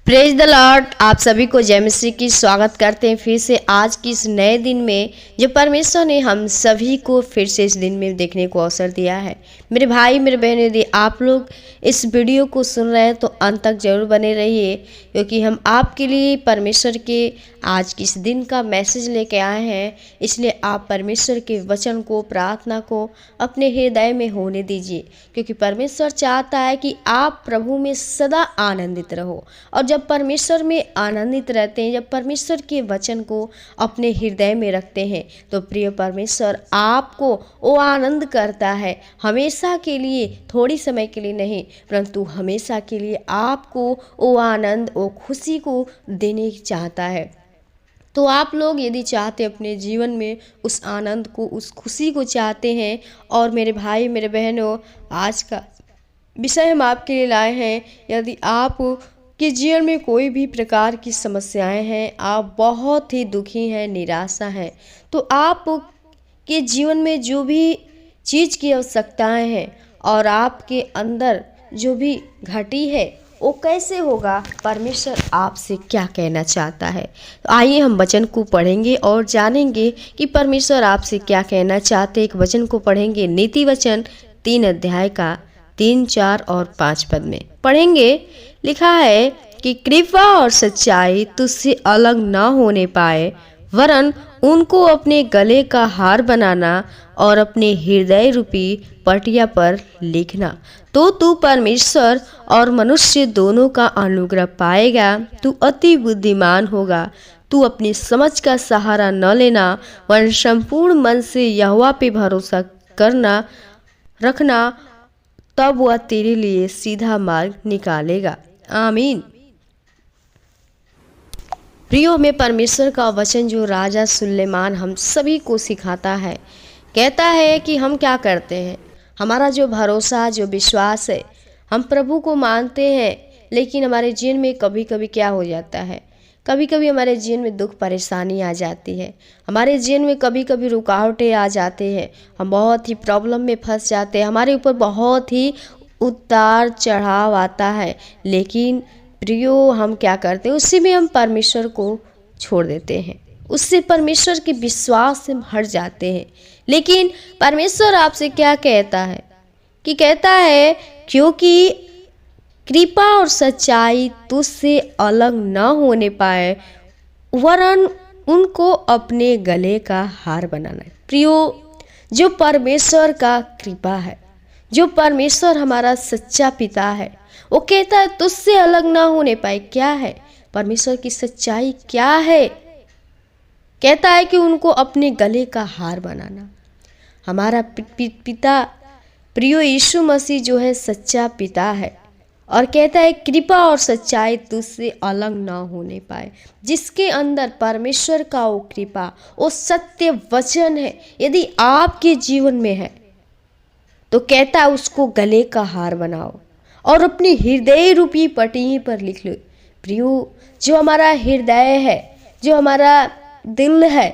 Praise the Lord. आप सभी को जय मसीह की स्वागत करते हैं फिर से आज की इस नए दिन में जो परमेश्वर ने हम सभी को फिर से इस दिन में देखने को अवसर दिया है। मेरे भाई मेरे बहन, यदि आप लोग इस वीडियो को सुन रहे हैं तो अंत तक जरूर बने रहिए, क्योंकि हम आपके लिए परमेश्वर के आज की इस दिन का मैसेज लेके आए हैं। इसलिए आप परमेश्वर के वचन को, प्रार्थना को अपने हृदय में होने दीजिए, क्योंकि परमेश्वर चाहता है कि आप प्रभु में सदा आनंदित रहो। और जब परमेश्वर में आनंदित रहते हैं, जब परमेश्वर के वचन को अपने हृदय में रखते हैं, तो प्रिय परमेश्वर आपको वो आनंद करता है, हमेशा के लिए, थोड़ी समय के लिए नहीं परंतु हमेशा के लिए आपको वो आनंद, वो खुशी को देने चाहता है। तो आप लोग यदि चाहते अपने जीवन में उस आनंद को, उस खुशी को चाहते हैं, और मेरे भाई मेरे बहनों, आज का विषय हम आपके लिए लाए हैं। यदि आप के जीवन में कोई भी प्रकार की समस्याएं हैं, आप बहुत ही दुखी हैं, निराशा है, तो आप के जीवन में जो भी चीज़ की आवश्यकताएं हैं और आपके अंदर जो भी घटी है वो कैसे होगा, परमेश्वर आपसे क्या कहना चाहता है। तो आइए हम वचन को पढ़ेंगे और जानेंगे कि परमेश्वर आपसे क्या कहना चाहते। एक वचन को पढ़ेंगे, नीति वचन 3 अध्याय का 3, 4 और 5 पद में पढ़ेंगे। लिखा है कि कृपा और सच्चाई तुझसे अलग न होने पाए, वरन उनको अपने गले का हार बनाना और अपने हृदय रूपी पटिया पर लिखना, तो तू परमेश्वर और मनुष्य दोनों का अनुग्रह पाएगा। तू अति बुद्धिमान होगा। तू अपनी समझ का सहारा न लेना, वरन संपूर्ण मन से यहोवा पे भरोसा करना रखना, तब वह तेरे लिए सीधा मार्ग निकालेगा। आमीन। प्रियो में परमेश्वर का वचन जो राजा सुलेमान हम सभी को सिखाता है, कहता है कि हम क्या करते हैं, हमारा जो भरोसा, जो विश्वास है, हम प्रभु को मानते हैं, लेकिन हमारे जीवन में कभी कभी क्या हो जाता है, कभी कभी हमारे जीवन में दुख परेशानी आ जाती है, हमारे जीवन में कभी कभी रुकावटें आ जाते हैं, हम बहुत ही प्रॉब्लम में फंस जाते हैं, हमारे ऊपर बहुत ही उतार चढ़ाव आता है। लेकिन प्रियो हम क्या करते हैं, उसी में हम परमेश्वर को छोड़ देते हैं, उससे परमेश्वर के विश्वास से हम हट जाते हैं। लेकिन परमेश्वर आपसे क्या कहता है कि कहता है, क्योंकि कृपा और सच्चाई तुझसे अलग न होने पाए, वरन उनको अपने गले का हार बनाना है। प्रियो, जो परमेश्वर का कृपा है, जो परमेश्वर हमारा सच्चा पिता है, वो कहता है तुझसे अलग ना होने पाए। क्या है परमेश्वर की सच्चाई, क्या है? कहता है कि उनको अपने गले का हार बनाना। हमारा पिता प्रियो यीशु मसीह जो है सच्चा पिता है, और कहता है कृपा और सच्चाई तुझसे अलग ना होने पाए। जिसके अंदर परमेश्वर का वो कृपा, वो सत्य वचन है, यदि आपके जीवन में है, तो कहता है उसको गले का हार बनाओ और अपनी हृदय रूपी पटिया पर लिख लो। प्रियो, जो हमारा हृदय है, जो हमारा दिल है,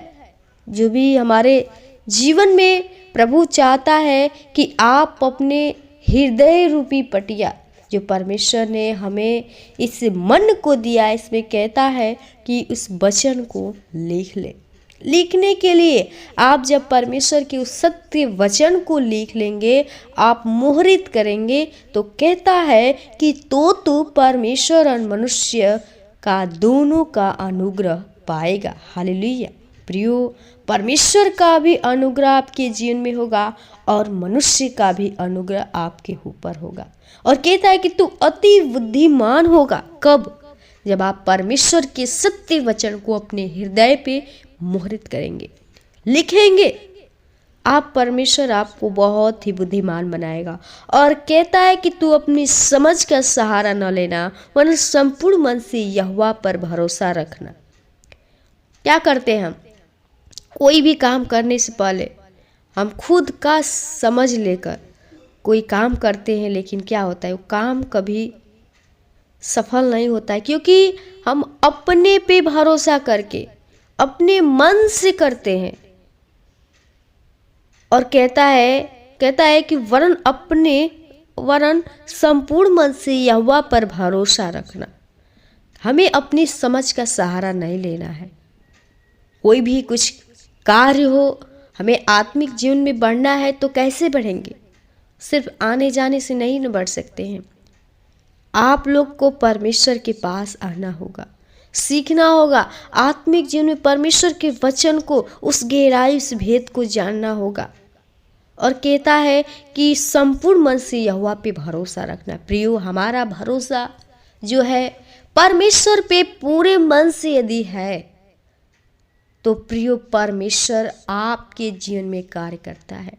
जो भी हमारे जीवन में प्रभु चाहता है कि आप अपने हृदय रूपी पटिया, जो परमेश्वर ने हमें इस मन को दिया, इसमें कहता है कि उस वचन को लिख ले। लिखने के लिए आप जब परमेश्वर के उस सत्य वचन को लिख लेंगे, आप मुहरित करेंगे, तो कहता है कि तो तू परमेश्वर और मनुष्य का दोनों का अनुग्रह पाएगा। हालेलुया। प्रियो, परमेश्वर का भी अनुग्रह आपके जीवन में होगा और मनुष्य का भी अनुग्रह आपके ऊपर होगा। और कहता है कि तू अति बुद्धिमान होगा। कब? जब आप परमेश्वर के सत्य वचन को अपने हृदय पे मुहरित करेंगे, लिखेंगे, आप परमेश्वर आपको बहुत ही बुद्धिमान बनाएगा। और कहता है कि तू अपनी समझ का सहारा न लेना, वरन संपूर्ण मन से यहोवा पर भरोसा रखना। क्या करते हैं हम? कोई भी काम करने से पहले हम खुद का समझ लेकर कोई काम करते हैं, लेकिन क्या होता है, वो काम कभी सफल नहीं होता है, क्योंकि हम अपने पे भरोसा करके अपने मन से करते हैं। और कहता है कि वरन संपूर्ण मन से यहोवा पर भरोसा रखना। हमें अपनी समझ का सहारा नहीं लेना है। कोई भी कुछ कार्य हो, हमें आत्मिक जीवन में बढ़ना है तो कैसे बढ़ेंगे? सिर्फ आने जाने से नहीं न बढ़ सकते हैं। आप लोग को परमेश्वर के पास आना होगा, सीखना होगा। आत्मिक जीवन में परमेश्वर के वचन को, उस गहराई, उस भेद को जानना होगा। और कहता है कि संपूर्ण मन से यहोवा पे भरोसा रखना। प्रियो, हमारा भरोसा जो है परमेश्वर पे पूरे मन से यदि है तो प्रियो परमेश्वर आपके जीवन में कार्य करता है।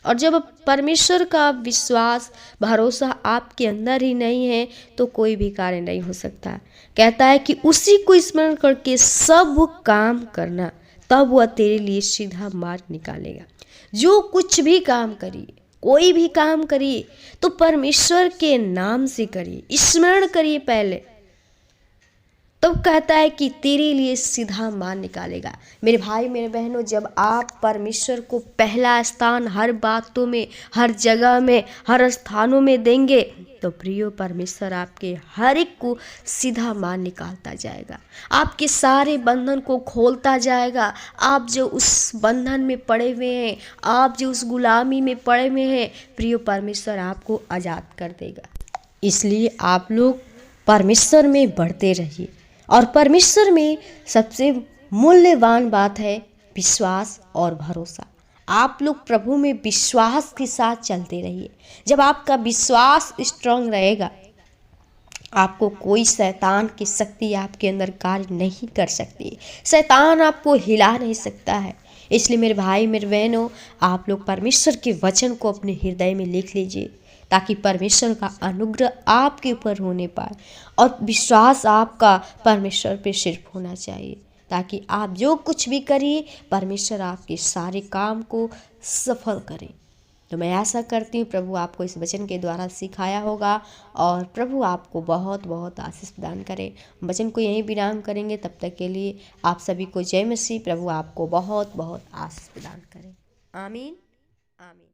और जब परमेश्वर का विश्वास, भरोसा आपके अंदर ही नहीं है तो कोई भी कार्य नहीं हो सकता। कहता है कि उसी को स्मरण करके सब काम करना, तब वह तेरे लिए सीधा मार्ग निकालेगा। जो कुछ भी काम करिए, कोई भी काम करिए तो परमेश्वर के नाम से करिए, स्मरण करिए पहले, तब कहता है कि तेरे लिए सीधा मार्ग निकालेगा। मेरे भाई, मेरे बहनों, जब आप परमेश्वर को पहला स्थान हर बातों में, हर जगह में, हर स्थानों में देंगे तो प्रियो परमेश्वर आपके हर एक को सीधा मार्ग निकालता जाएगा, आपके सारे बंधन को खोलता जाएगा। आप जो उस बंधन में पड़े हुए हैं, आप जो उस गुलामी में पड़े हुए हैं, प्रियो परमेश्वर आपको आज़ाद कर देगा। इसलिए आप लोग परमेश्वर में बढ़ते रहिए। और परमेश्वर में सबसे मूल्यवान बात है विश्वास और भरोसा। आप लोग प्रभु में विश्वास के साथ चलते रहिए। जब आपका विश्वास स्ट्रांग रहेगा, आपको कोई शैतान की शक्ति आपके अंदर कार्य नहीं कर सकती। शैतान आपको हिला नहीं सकता है। इसलिए मेरे भाई, मेरे बहनों, आप लोग परमेश्वर के वचन को अपने हृदय में लिख लीजिए ताकि परमेश्वर का अनुग्रह आपके ऊपर होने पाए और विश्वास आपका परमेश्वर पे सिर्फ होना चाहिए, ताकि आप जो कुछ भी करिए परमेश्वर आपके सारे काम को सफल करे। तो मैं आशा करती हूँ प्रभु आपको इस वचन के द्वारा सिखाया होगा और प्रभु आपको बहुत बहुत आशीष प्रदान करे। वचन को यहीं विराम करेंगे, तब तक के लिए आप सभी को जय मसीह। प्रभु आपको बहुत बहुत आशीष प्रदान करे। आमीन, आमीन।